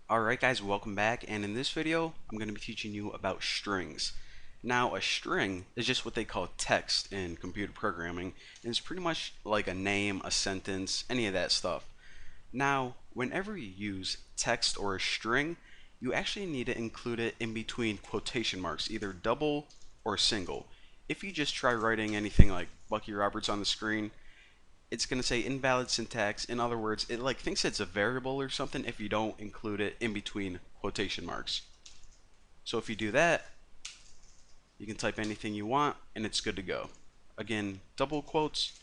Alright guys, welcome back, and in this video I'm going to be teaching you about strings. Now a string is just what they call text in computer programming, and it's pretty much like a name, a sentence, any of that stuff. Now whenever you use text or a string, you actually need to include it in between quotation marks, either double or single. If you just try writing anything like Bucky Roberts on the screen, it's going to say invalid syntax. In other words, it like thinks it's a variable or something if you don't include it in between quotation marks. So if you do that, you can type anything you want and it's good to go. Again, double quotes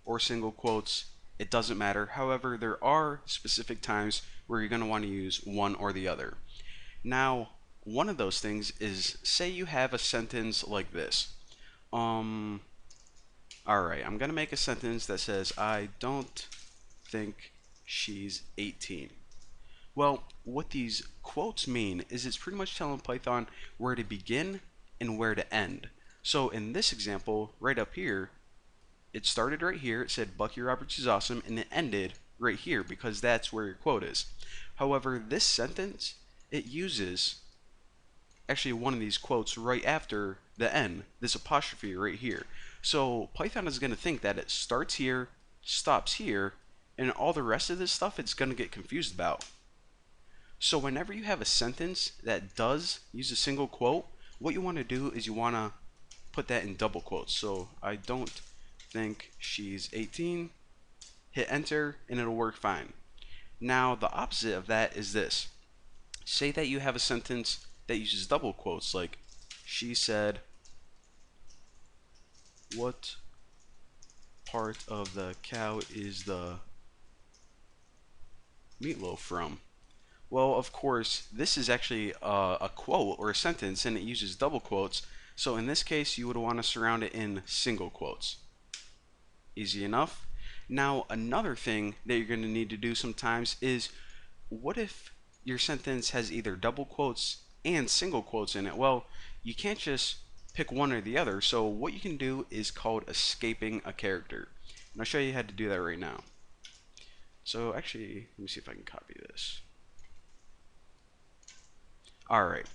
or single quotes, it doesn't matter. However, there are specific times where you're going to want to use one or the other. Now, one of those things is, say you have a sentence like this. Alright, I'm going to make a sentence that says, I don't think she's 18. Well, what these quotes mean is it's pretty much telling Python where to begin and where to end. So in this example, right up here, it started right here, it said Bucky Roberts is awesome, and it ended right here because that's where your quote is. However, this sentence, it uses actually one of these quotes right after the end, this apostrophe right here. So Python is going to think that it starts here, stops here, and all the rest of this stuff it's going to get confused about. So whenever you have a sentence that does use a single quote, what you want to do is you want to put that in double quotes. So I don't think she's 18, hit enter, and it'll work fine. Now the opposite of that is this. Say that you have a sentence that uses double quotes, like she said, what part of the cow is the meatloaf from? Well, of course, this is actually a quote or a sentence, and it uses double quotes. So in this case, you would want to surround it in single quotes. Easy enough. Now, another thing that you're going to need to do sometimes is, what if your sentence has either double quotes and single quotes in it? Well, you can't just pick one or the other. So what you can do is called escaping a character. And I'll show you how to do that right now. So actually, let me see if I can copy this. Alright,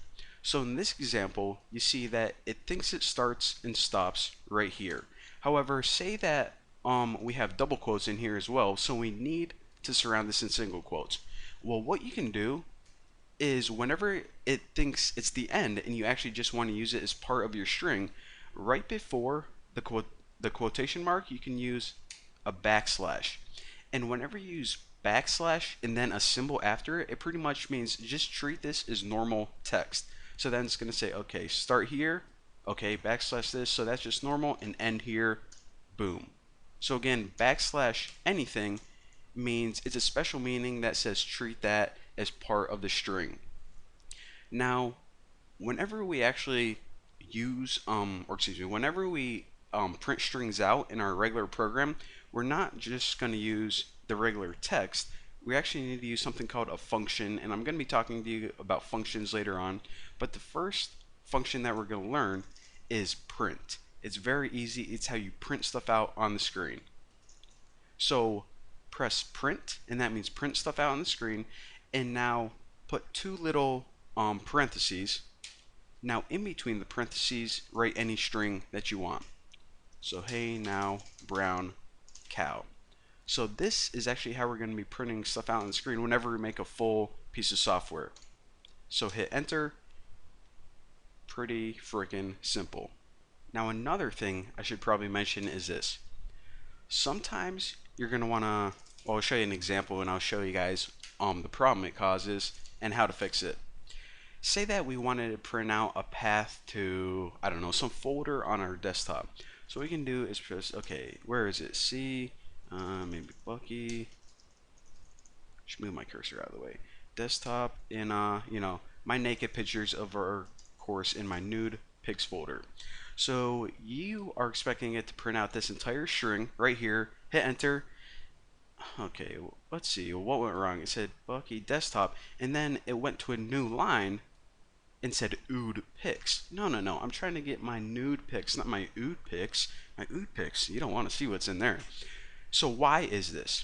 so in this example, you see that it thinks it starts and stops right here. However, say that we have double quotes in here as well, so we need to surround this in single quotes. Well, what you can do is whenever it thinks it's the end and you actually just want to use it as part of your string, right before the quotation mark, you can use a backslash. And whenever you use backslash and then a symbol after it, it pretty much means just treat this as normal text. So then it's going to say, okay, start here, okay, backslash this, so that's just normal, and end here, boom. So again, backslash anything means it's a special meaning that says treat that as part of the string. Now, whenever we actually use, whenever we print strings out in our regular program, we're not just going to use the regular text. We actually need to use something called a function, and I'm going to be talking to you about functions later on. But the first function that we're going to learn is print. It's very easy. It's how you print stuff out on the screen. So press print, and that means print stuff out on the screen. And now put two little parentheses. Now in between the parentheses, write any string that you want. So hey now brown cow. So this is actually how we're going to be printing stuff out on the screen whenever we make a full piece of software. So hit enter. Pretty freaking simple. Now another thing I should probably mention is this. Sometimes you're going to want to, well, I'll show you an example and I'll show you guys the problem it causes and how to fix it. Say that we wanted to print out a path to, I don't know, some folder on our desktop. So what we can do is press, okay, where is it? C, maybe Bucky. Should move my cursor out of the way. Desktop in, you know, my naked pictures of our course in my nude pics folder. So you are expecting it to print out this entire string right here. Hit enter. Okay, let's see what went wrong. It said Bucky desktop, and then it went to a new line and said ood pics. No, I'm trying to get my nude pics, not my ood pics. My ood pics, you don't want to see what's in there. So why is this?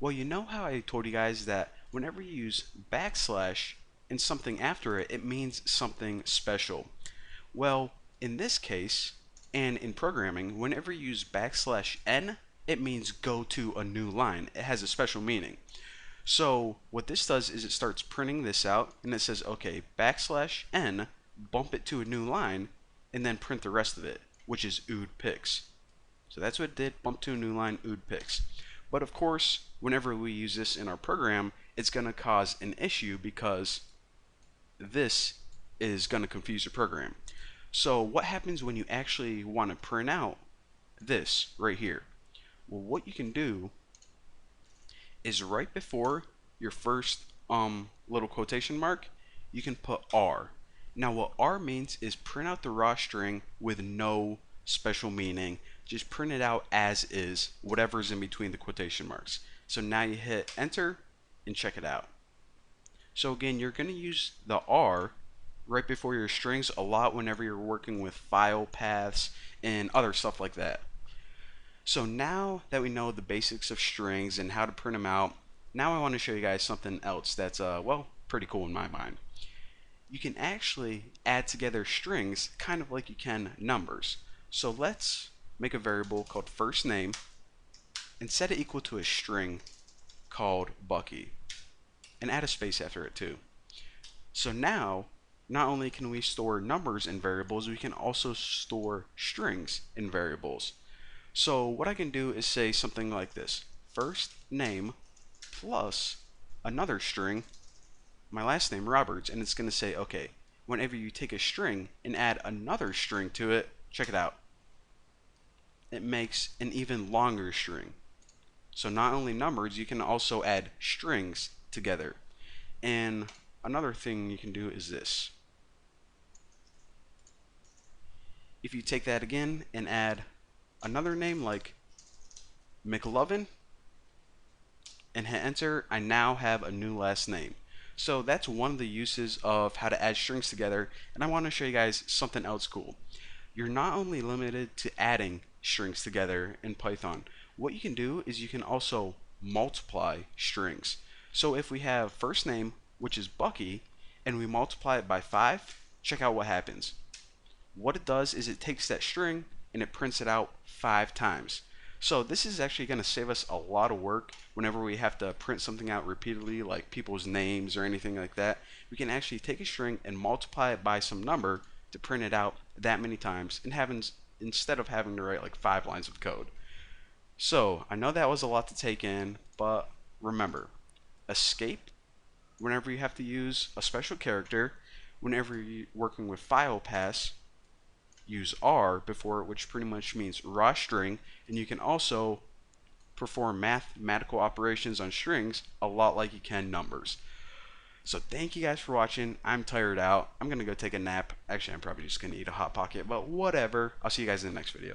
Well, you know how I told you guys that whenever you use backslash and something after it, it means something special. Well, in this case, and in programming, whenever you use backslash n, it means go to a new line. It has a special meaning. So what this does is it starts printing this out, and it says, okay, backslash n, bump it to a new line, and then print the rest of it, which is ood pics. So that's what it did, bump to a new line, ood pics. But of course, whenever we use this in our program, it's going to cause an issue because this is going to confuse your program. So what happens when you actually want to print out this right here? Well, what you can do is right before your first little quotation mark, you can put R. Now what R means is print out the raw string with no special meaning. Just print it out as is, whatever's in between the quotation marks. So now you hit enter and check it out. So again, you're going to use the R right before your strings a lot whenever you're working with file paths and other stuff like that. So now that we know the basics of strings and how to print them out, now I want to show you guys something else that's, well, pretty cool in my mind. You can actually add together strings kind of like you can numbers. So let's make a variable called first name and set it equal to a string called Bucky and add a space after it too. So now, not only can we store numbers in variables, we can also store strings in variables. So what I can do is say something like this: first name plus another string, my last name Roberts, and it's going to say, okay, whenever you take a string and add another string to it, check it out. It makes an even longer string. So not only numbers, you can also add strings together. And another thing you can do is this. If you take that again and add another name like McLovin and hit enter, I now have a new last name. So that's one of the uses of how to add strings together, and I want to show you guys something else cool. You're not only limited to adding strings together in Python. What you can do is you can also multiply strings. So if we have first name, which is Bucky, and we multiply it by 5, check out what happens. What it does is it takes that string and it prints it out 5 times. So this is actually going to save us a lot of work whenever we have to print something out repeatedly, like people's names or anything like that. We can actually take a string and multiply it by some number to print it out that many times, and instead of having to write like 5 lines of code. So I know that was a lot to take in, but remember, escape whenever you have to use a special character. Whenever you're working with file paths, use R before it, which pretty much means raw string, and you can also perform mathematical operations on strings a lot like you can numbers. So thank you guys for watching. I'm tired out. I'm gonna go take a nap. Actually, I'm probably just gonna eat a hot pocket, but whatever. I'll see you guys in the next video.